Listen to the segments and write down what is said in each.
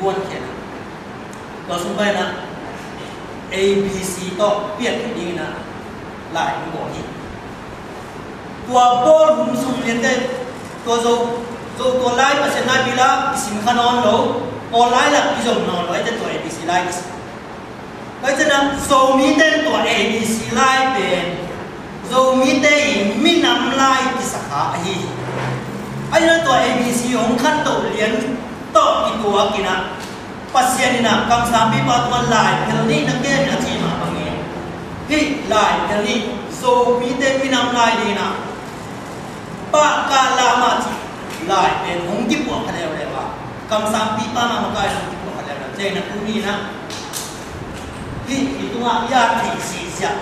buôn kia có xung quanh là A B C to biết cái gì là lại bỏ đi tua ball hùng sung liên tên tua tua lái mà sẽ lái bị là xin khăn on lâu ball lái là cái dòng non lái tên tua A B C lái cái chân là dầu mi tên tua A B C lái bên dầu mi tên mi nằm lái cái sắc hi anh nói tua A B C hùng khăn tổ liên to cái tua kia na pasien na kam sampai patuan lain hal ni nak ke nak cima panggil hi lain hal ni so mite minam lain ni na pa kalama ci lain ben hong ki puak kada le ba kam sampai pa ma makai hong ki puak kada le jai na ku ni na hi itu ma ya thi si sia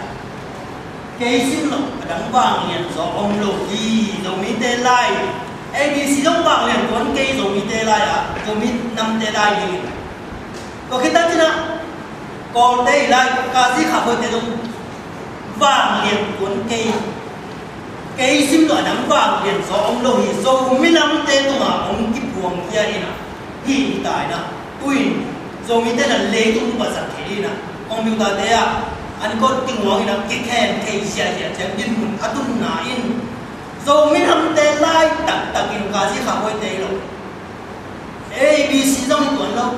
ke sim lo kadang bang yan so om lo hi do mite lain ABC dong bang lian kon ke do mite lain a do mit nam te lain ni có khi ta chứ nào còn đây là ca sĩ khả hơi thế đúng vàng liền cuốn cây sim loại nắng vàng liền gió ông lâu thì dâu mấy năm tên tôi mà ông kịp buồng kia đi nào hiện tại nào ui dâu mấy tên là lấy tung và giặt thế đi nào ông biểu ta thế à anh có tiếng nói nào kẹt khen cây xia xia chẳng in một át tung nà in dâu mấy năm tên lại tặng in ca sĩ khả hơi thế rồi ABC trong tuần lâu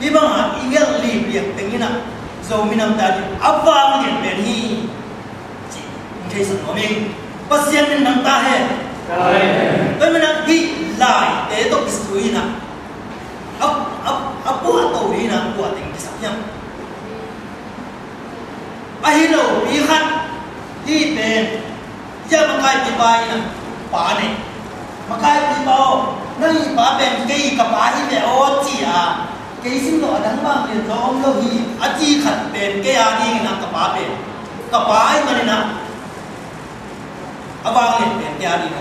vì bằng hạt ý nghĩa liệp liệp tình như nào dầu mình nằm tại áp vang liền bền hi chỉ thấy sự của mình bác sĩ mình nằm ta hết vậy mình nằm hi lại để tôi biết suy nào áp buộc tôi đi nào buộc tình cái sắp nhá ai đâu bị khát hi bền giờ mà cái bị bài nào bà này mà cái bị bao nơi bà bền cái cả bà hi bền ô chị à cái sim lo đắng bang liền do ông lo hi achi khat pen ke ani na ka pa ai mane na abang liền pen ke ani na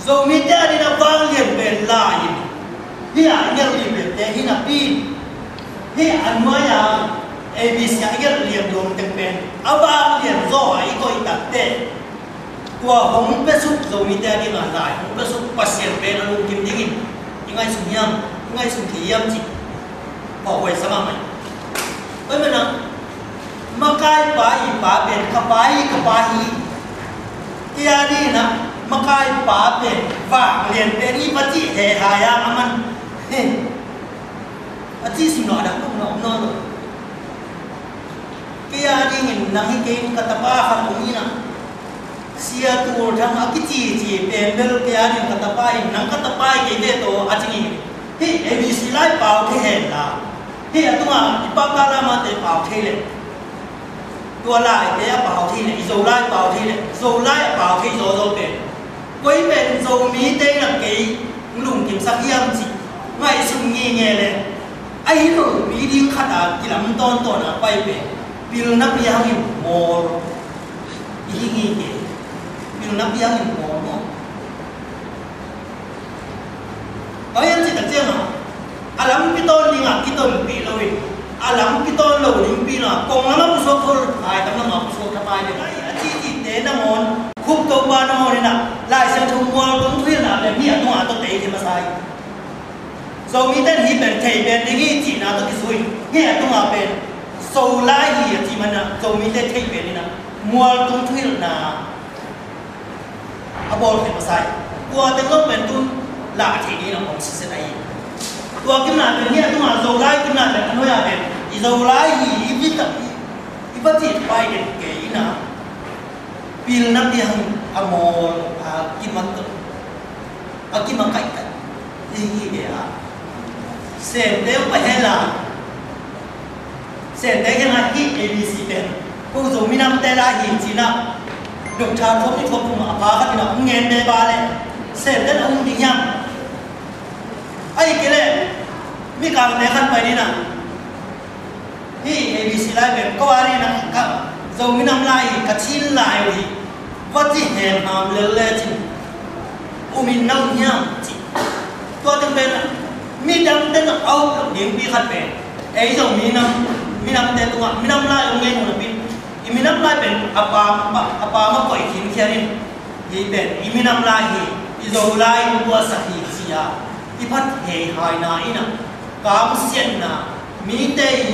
zo mi te ani na bang liền pen la hi a ngel li pen te hi na pin hi an ma ya ABC ya ngel liền dom te pen abang liền zo ai ko itak te tua hong pe su zo mi te ani na lai hong pe su pasien pen anu kim dingin ingai sunyam ingai sun thiam chi bỏ quay sao mà vậy mà nào mà cái bà bền cái bà hi kia đi nè mà cái bà bền vàng liền bền đi bắt chị hề hài à anh anh chị xin nói đã không nói rồi kia đi nhìn nắng cái cái tập ba hàng cũng như nào xia tu thằng cái chị bền bền kia đi cái tập ba nắng cái tập ba cái gì đó anh chị thì ABC lại bảo thế hệ là thì tung à ipakala mà để bảo thế này tua lại để bảo thế này dầu lại bảo thế này dầu lại bảo thế dầu bền quấy bền dầu mí đây là cái lùng kiểm sắc hiểm gì ngay sung nghe này ai rồi mí đi khát à chỉ làm ton à quay bền bil nắp yang hình mồ ý nghe cái bil nắp yang hình mồ nó có những gì đặc trưng nào alam kita ni ngak kita mimpi lawi alam kita lawi mimpi na kong nama pusok kol ay tamang ngak pusok kapay ni ay aci te na mon khub to ba na mon na lai sang thung mual tung thuyên na le mi atu ato te ki masai so mi ten hi ben thei ben dingi chi na to ki sui hi atu a ben so lai hi chi man na so mi te thei ben ni na mual tung thuyên na abol ki masai kwa te lo ben tu la thi ni na ong si se dai tua kim nát bên này tua mà dầu lái kim nát là nói à bên, dầu lái gì ít tập, ít bắt thịt bay đến cái nào, pin nắp đi hàng amol kim mặt kim mặt cạnh gì vậy à, xem nếu phải hay là xem đấy cái này hit ABC bên, cô dùng mi năm tay la hiện chỉ nào, được trà thốt đi thốt mà phá cái nào cũng nghe đề ba này, xem đấy ông đi nhầm ai cái này mi càng để khăn phải đi nào hi ABC lại bên có ai đi nào dầu mi năm lại cả chín lại rồi vắt gì hèn hàm lên chứ mình nấu nhang chị tôi từng bên mi đâm tên là âu điểm bi khăn bên ấy dầu mi năm tên tôi mi năm lại ông nghe một bên mi năm lại bên apa mà quậy khiến kia đi thì bên mi năm lại thì dầu lại mua sạch gì à อีพัดเหหายนาอีน่ะก cam xiên na mi tây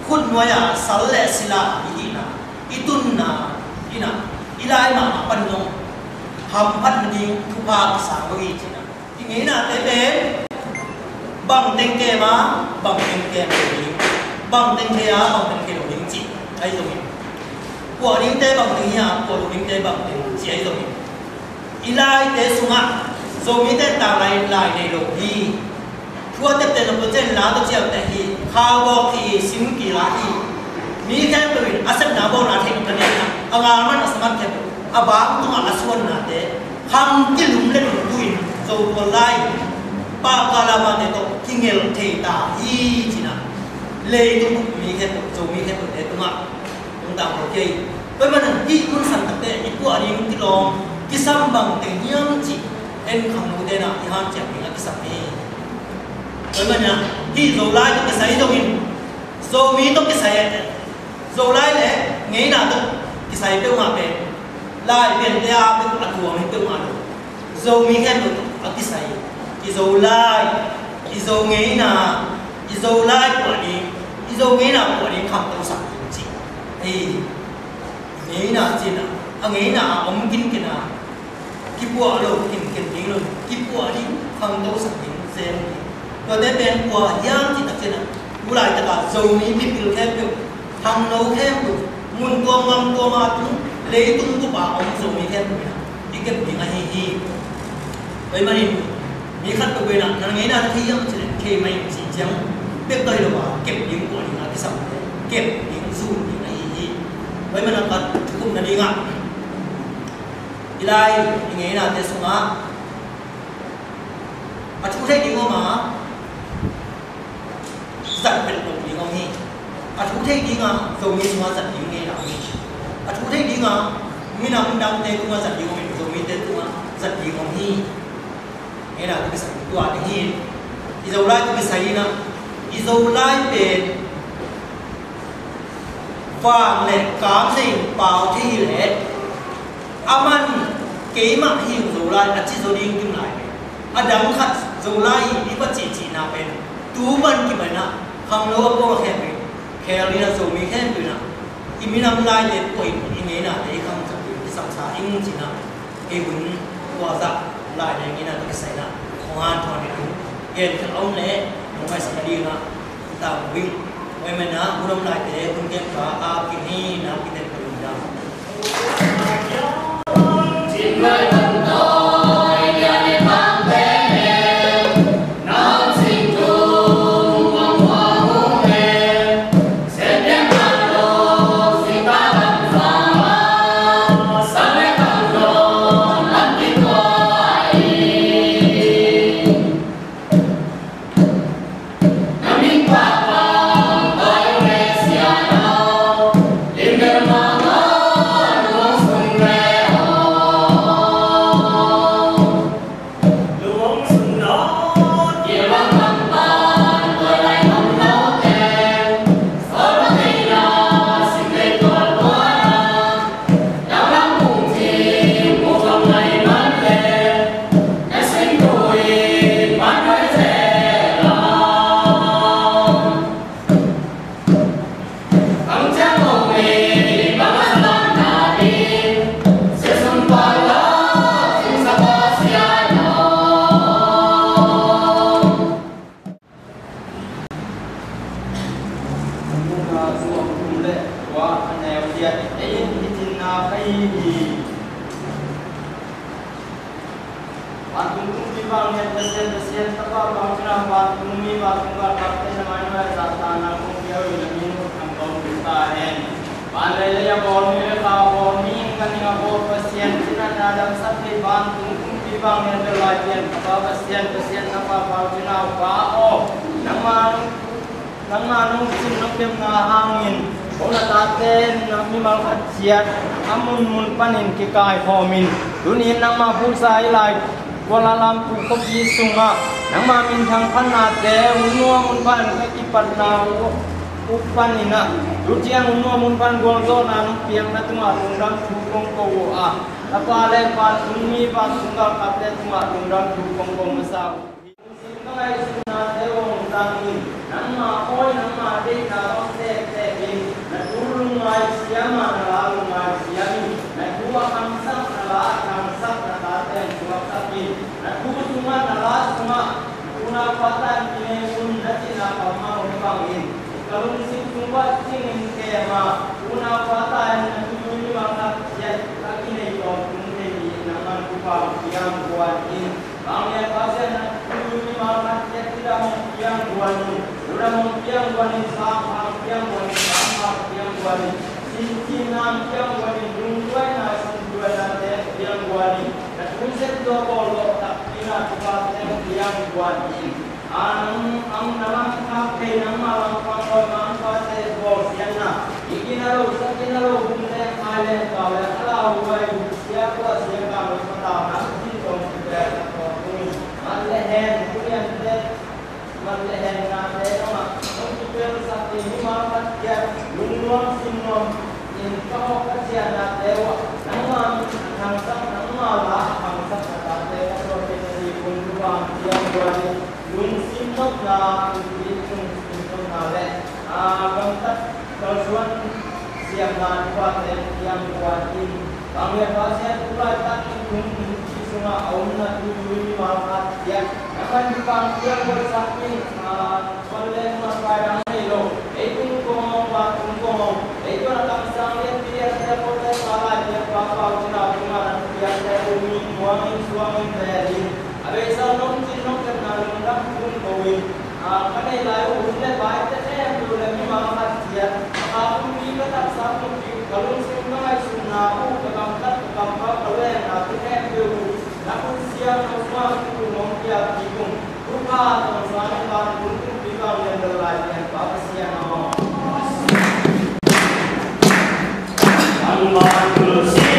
khut noya sal le sila ina itun na ina ilai ma pan nong ham pan ding thupa sa bagi china ingi na te te bang teng ke ma bang teng ke ding bang teng ke a bang teng ke ding chi ai zo mi của ding te bang teng ya của ding te bang teng chi ai zo mi ilai te sunga zo mi te ta lai lai nei lo hi thua te te no chen la to chiao te hi kha bo ki sim ki la hi mi ke to in asat na bo na theng kan na anga man asmat te abang tu ma aswan na te ham ki lum le lum tu in zo to lai pa kala ma te to kingel the ta hi china le tu mi ke to zo mi ke to te tu ma tung ta ko ke với mình đi quân sản thực tế những của đi cái lòng cái sam bằng tình yêu chỉ em không nói đây là thì han chẳng những cái sản này với mình là khi dầu lai trong cái sấy dầu in dầu mi trong cái sấy dầu lai này nghĩ là trong cái sấy tiêu mà về lai biển tây à bên ăn thua mình tiêu mà dầu mi khen được ở cái sấy cái dầu lai cái dầu nghĩ là cái dầu lai của đi cái dầu nghĩ là của đi không tiêu sản chỉ thì nghĩ là gì nào anh nghĩ là ông kinh cái nào cái bùa rồi kinh kinh rồi cái bùa đi không đâu sản phẩm xem rồi đến bên bùa giang thì thật nào bù lại tất cả dầu mi biết được thêm được thằng nấu thêm được muốn tua mâm tua ma tung lấy tung của bà ông dầu mi thêm được đi cái gì ngay hi vậy mà đi mi khát được về nào thằng nghĩ là khi ông chỉ khi mày chỉ chẳng biết đây là bà ghép những của những cái sản phẩm ghép những du những cái hi vậy mà nó còn cũng là đi ngã ilai nghe là thế số mà chú thấy đi ngon mà giật biệt động đi ngon hi chú thấy đi ngon rồi mình mà giật đi nghe nào chú thấy đi ngon mình nào mình đang tên cũng mà giật đi ngon rồi mình tên cũng mà giật đi ngon hi nghe là cái sản tua đi hi đi dầu lai cái sấy na đi dầu lai về vàng lệ cám này bảo thi lệ aman kế mà hiểu dầu lai là chỉ dầu đi kim lại đắng khát dầu lai đi bắt chỉ nào bên tú văn kim na không lâu có khen bên khen đi là dầu mi khen bên na im mi nằm lai lệ quậy im nghe na để không chậm cái sòng xa im chỉ na cái bún qua dạ lại để nghe na cái sấy na hoàn toàn để đúng hiện thực ông lệ không phải sẽ đi na tao vinh vậy mà na buông lại để không kém cả à cái này na cái này cũng được chim ơi thân tôi nhà đi mang về nó sinh chung mong hoa hương về sẽ đem hàng đồ xin ta bằng phẳng sáng lên thằng đồ ăn đi coi nắm miếng bạc panin ki kai homin tunin nang ma phul sai lai Kuala Lumpur ko bisunga nang ma min thang phana te unwa mun pan ka ki patna upanina rutiang unwa mun pan goldo na nung piang na tunga tungdang thukong ko a apale pa tunmi pa tunga kapte tunga tungdang thukong ko masa singai suna te tangin nama oi nama de na te in na turun mai siama na lalu mai siami na dua kamsak na la kamsak na tate dua sakin na dua cuma na la cuma una patan kine pun nati na pama pangin kalau sing cuma sing kema una patan na tuju maka ya kakine yo kumne ni nama kupa yang buatin Bangnya pasien tujuh malam dia tidak mempiang buani, sudah mempiang buani sama mempiang buani sama mempiang buani, cincin mempiang buani dungguai nasi dua nasi mempiang buani, dan konsep dua bolok tak kira pasien mempiang buani. Nama kafe nama langkah pasien bosiana, ikinaro sakinaro bunda kalian kau yang kalau buai siapa siapa berpatah nasi konsep Malehen, kemudian malehen nanti nama untuk saat ini malam dia luang sinom in kau kerja nanti nama hamsam nama lah hamsam nanti kalau dari pun luang dia buat lung sinom lah lung sinom nale bentar kesuan siang nanti buat yang buatin kami pasien pula tak ikut semua awalnya tujuh malam dia akan dipanggil bersakit oleh masyarakat itu itu ngomong itu akan sampai dia dapat salah dia apa cina dia umi suami dari abis itu kenal orang pun kawin karena lalu udah baik saya belum malam dia aku juga tak satu kalau semua sunnah kekamkat kalau yang aku dulu Namun siang semua itu mempiak bingung. Rupa teman-teman baru untuk bikang yang berlainan. Bapak siang mau. Allah kursi.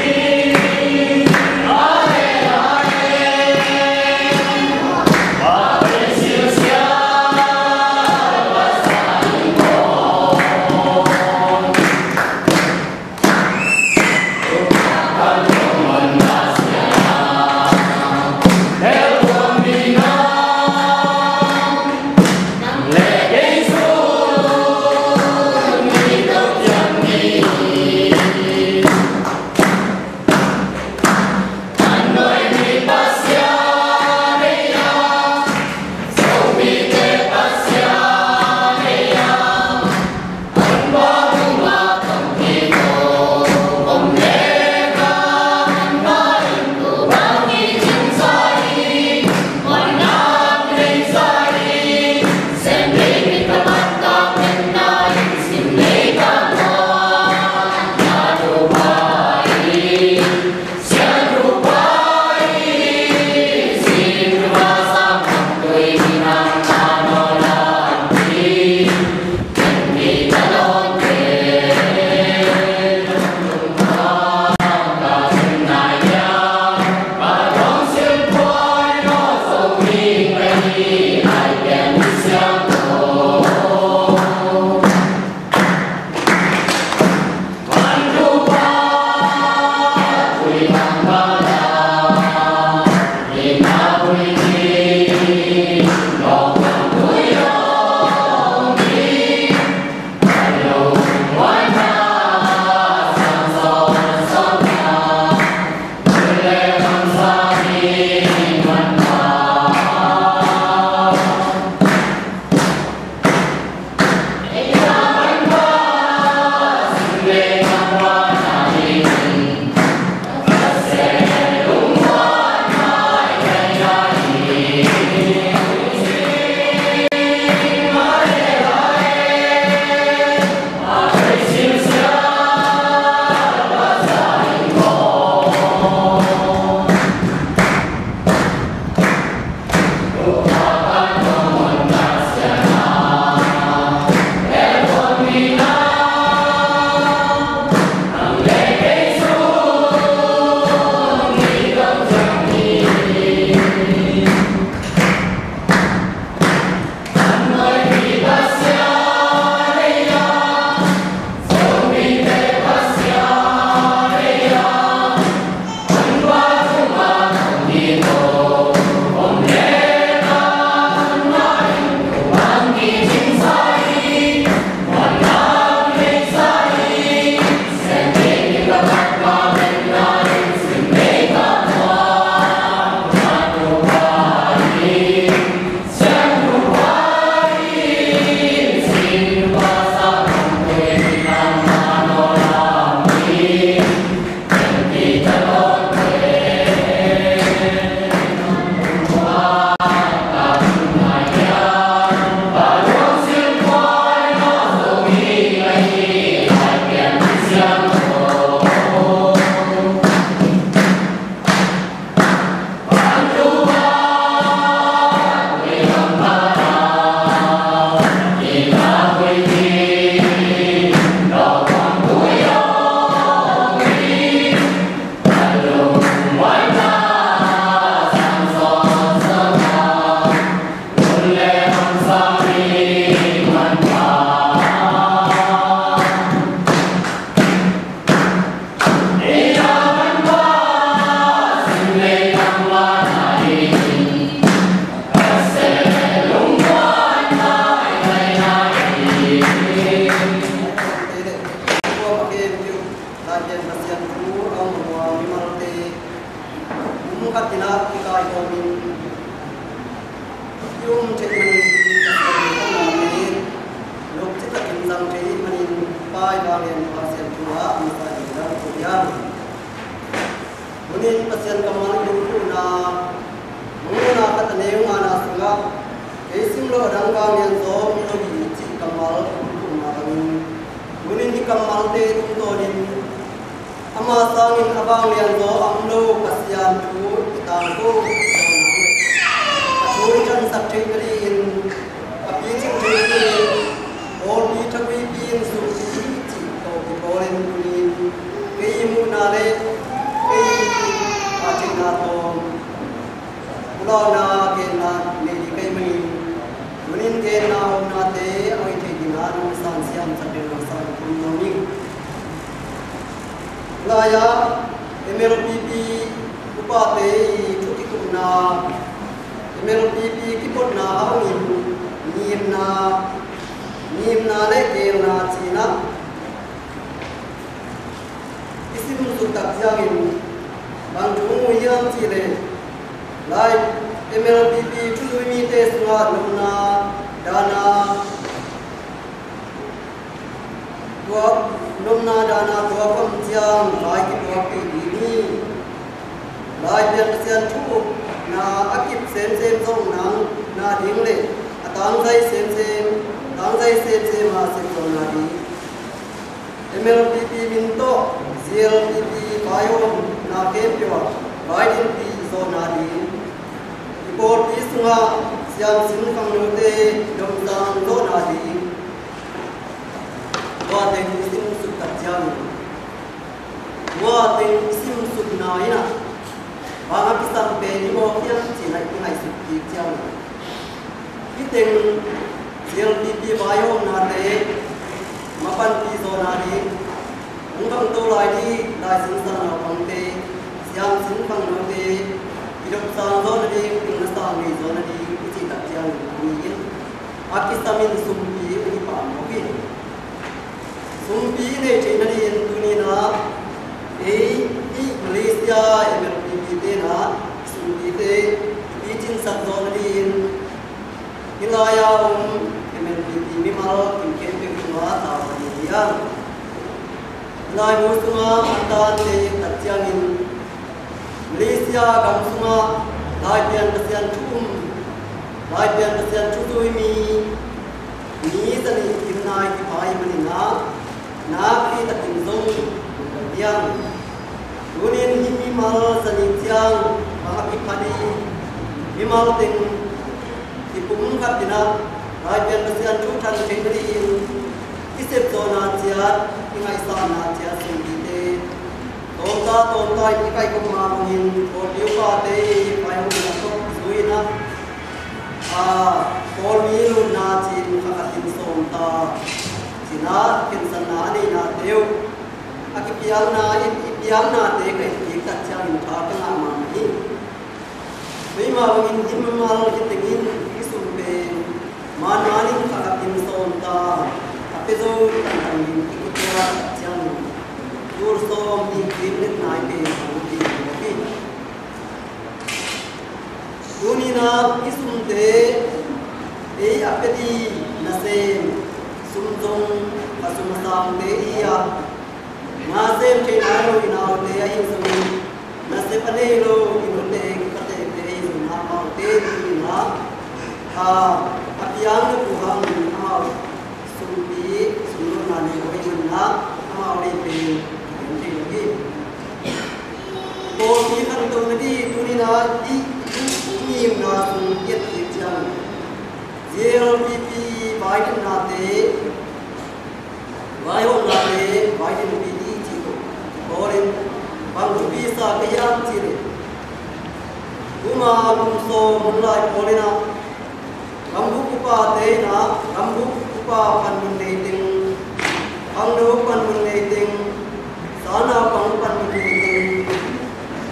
ama sangin abang lian zo amlo kasian tu tang ko chu chan sak thei kali in api chim thei kali or bi thakwi bin su chi ko bi bolen kuli kei mu na le kei a ching na to ulo na ke na ne di kai mani munin ke na na te ai thei dina no san siam sak de no san kum no ni laya MLPP upate chuti kuna MLPP kipot na awin nim na le ke na china isim su tak jangin bang chung yam chi le lai MLPP chu mi te sunga lumna dana tua lumna dana tua kam chiang lai ki tua ki ni lai pian sian chu na akip sem sem song nang na ding le atang sai sem sem ma sem song na di MLPP min to CLPP bayom na kem pyo lai din pi so na di report pi sunga siam sin phang no te dom sang do na di wa teng sim su tak jang wa teng sim su na ina wa ga pisang pe ni mo kiam chi lai ki ngai su ki jang ki teng CLPP bayom na te mapan pi so na di ung kam to lai di lai sin sa na pang te siam sin phang no te idop sang do na di ping na sang ni zo na di ki chi tak jang ni in akistamin sum pi ni pa mo ki sumpi ne chinani entuni na Malaysia MLPP te na sumpi te pichin sakzonadin hilaya MLPP mimal kimken pe kuma tawaniya lai musuma antan te tatjangin Malaysia gamsuma lai pian kasian chutui mi zani kimnai ki pai manina na ki takin zong yang dunin himi mal sani tiang ma ki phadi mimal ting ki pum khat dina rai pian kasian chu than thengri in kisep zona chia ki ngai sa na chia sing di te ton ta ki kai ko ma ngin ko liu pa te pai ho na to suina kol mi lu na chin khakatin som ta china kin san na ni na deu akipiang na te kai ki ta chang in tha ka na ma ni mei ma wangin him ma ki tengin ki sum pe ma na ni khakatin som ta ape zo tan tan ni ki ta chang dur som ni ki net nai pe ki dunina isum te apedi nasem sumjong asum sam te iya nasem ke naro inao te ai sum nasem panelo inote kate te na ma te na apiang ku hang ma sumpi sumno na ni ko na ma ore pe te gi ko ki kan to ni dunina di nim na sum yet ki chang CLPP Biden na te bayom na te Biden PD chi ko borin bang chubi sa kayam chi le kuma kum so mun lai polina rambu kupa te na rambu kupa pan mun le ting ang no pan mun le ting sana pang pan mun le ting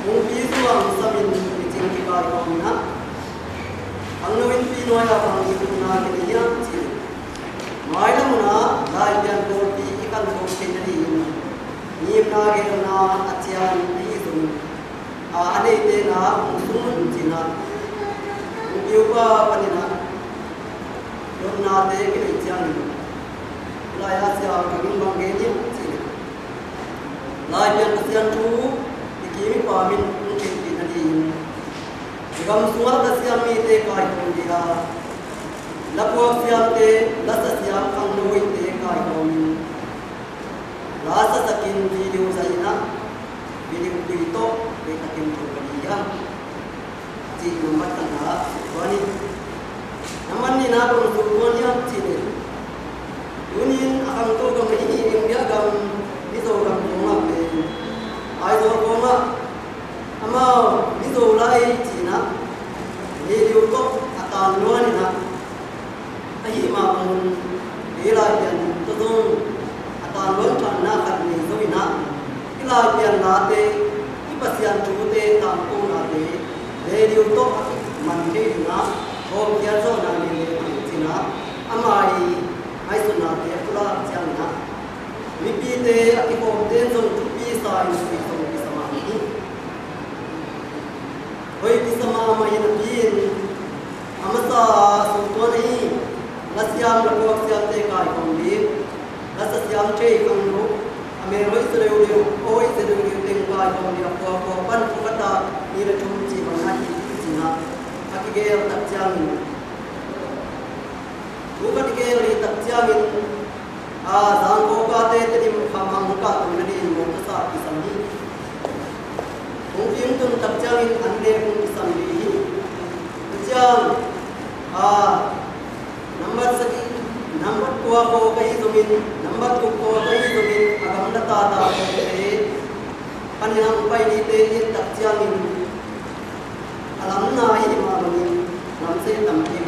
mung pi suang samin ching ki ba ko na ang no in pi no ya pang ki na ki ya chi mai na muna lai pian ko pi ikan ko ke ni ni na ge na achian ni sun ane te na sun chi na yu ba pani na yo na te ke chian ni lai ya sia ka min bang ge ni chi lai pian ka sian tu ki mi pa min ki na ni gam sunga ka siam mi te kai ko dia lapwa siam te lasa siam ang noi te kai ko mi lasa sakin video sa ina ini itu kita kimpu dia si nomor tengah wani naman ni na pun yang sini Unin akan tu kami ini dia gam itu gam rumah ni ayo rumah ama itu lai Cina ni dia tu akan luar ni na ahi makan dia yang tu akan luar karena kan ni tu ina ila yang nate ipasian cute tampung nate dia tu mandi na oh dia tu nani Cina amai ai xuân nào thì tôi làm chẳng hạn mi pi tê cái bộ tên dùng chút pi sai cái dùng cái sama ini với cái sama mà hiện pin amasa sumtua này là siam là cuộc siam tê cài công đi là siam chơi công lu ame rồi sẽ đều ôi sẽ đều tê cài công đi của ban của ta như là chúng chỉ bằng hai chỉ na cái cái tập trang bukan kali tak jamin zangko kate tadi hamam ka tunani mutasa kisami mungkin tun tak jamin ande pun kisami jam number segi number tua ko kai zumin number ko kai zumin agam data ta te panang pai ni te tak jamin alam na hi ma ni nam se tam ke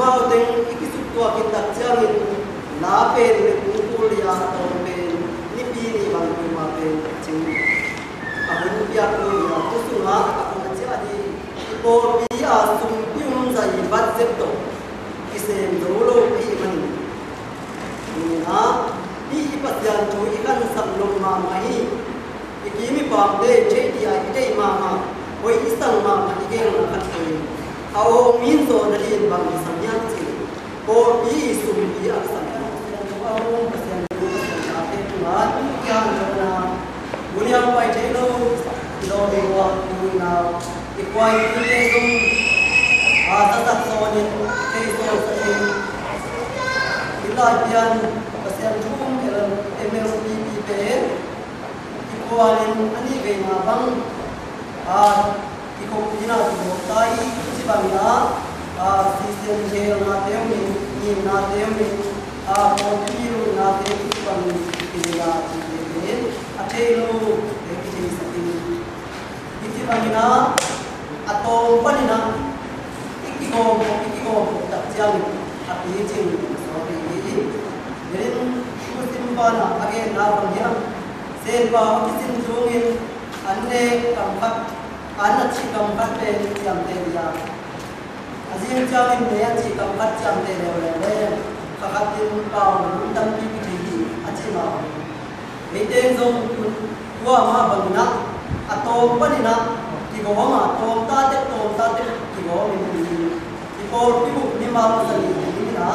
mau teng ikisuk tua kita jamin lape ni kumpul ya atau pen ni pini bang kuma pen cing ahun biak ni ya kusuma aku jadi ko biya sum pium zai budget to isen dolo pi man ni na pi ipatyan chu ikan samlong ma mai ikimi pam de che dia ite ma oi isang ma ige na khat Awak minta dari bang samyan si, or bi sumbi akan awak pasien apa tuan yang kerana bulan pai celo dewa na ikwai itu sum asas soalnya itu soalnya kita pian pasien jum dalam MLPP ikwai ini kena bang ikut pina tai bangna sistem jail na teumi ni na teumi kompiru na teumi bang pila ni atelo ekiti sakini iti bangna atau panina ikiko tak jang api jing sobi ini jadi musim bana age na bangya selba kisin jungin ande kampat anak si kampat pe jam te dia azim jamin ne si kampat jam te le kakatin pau tam pi pi achi ma ite zong wa ma bangna atom panina ki go ma tom ta te ki go ni ki ko pi bu ni ma sa ni na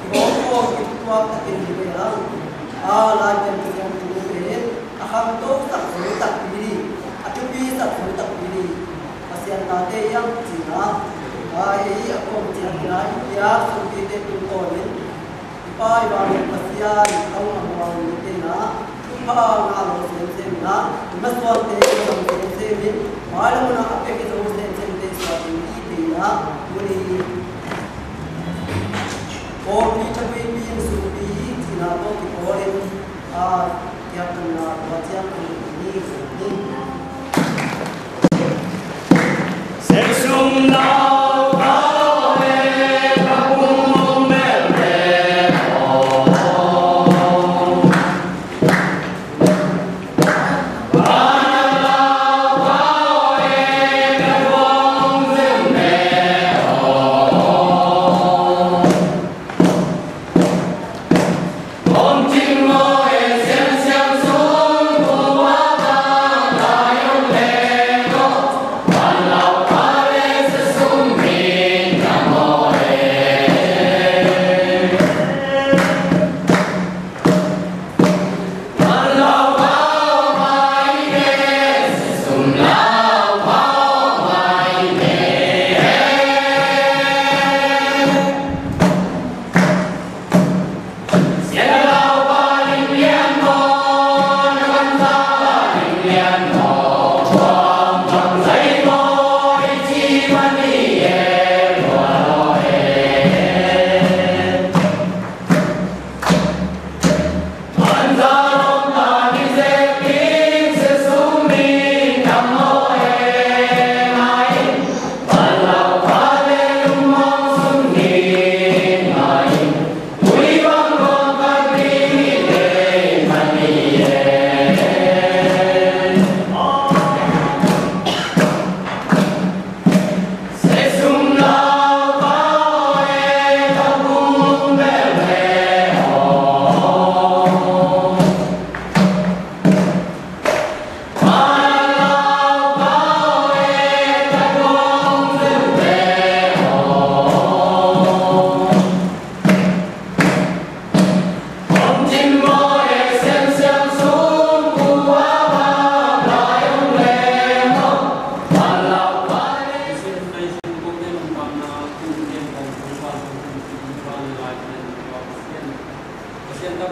ki go ki tua ta ke ni be la la jen ki jam tu pe aham to tak ni atupi tak ni pasien nate yang Cina ai aku Cina ya sumbi te tutonin ipai bang pasien kau ngawang ni na ipa ngalo sen na maswal te sen malam na ape ke sen te sa ni na muni or ni chapi pin sumbi Cina to ki orin ya kana wajang ni Sum lao cao về các cung mẹ về Sum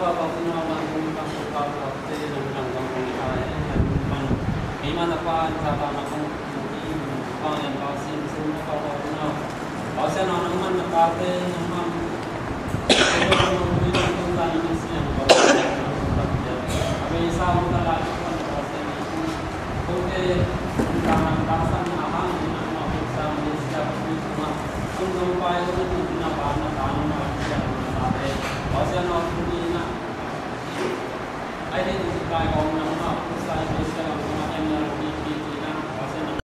Bapak semua bantu suka waktu dan langkah saya dan gimana Pak cara nakong mungkin Pak yang kasih semua kalau saya naman nakate naman kalau mungkin tentang ini sih yang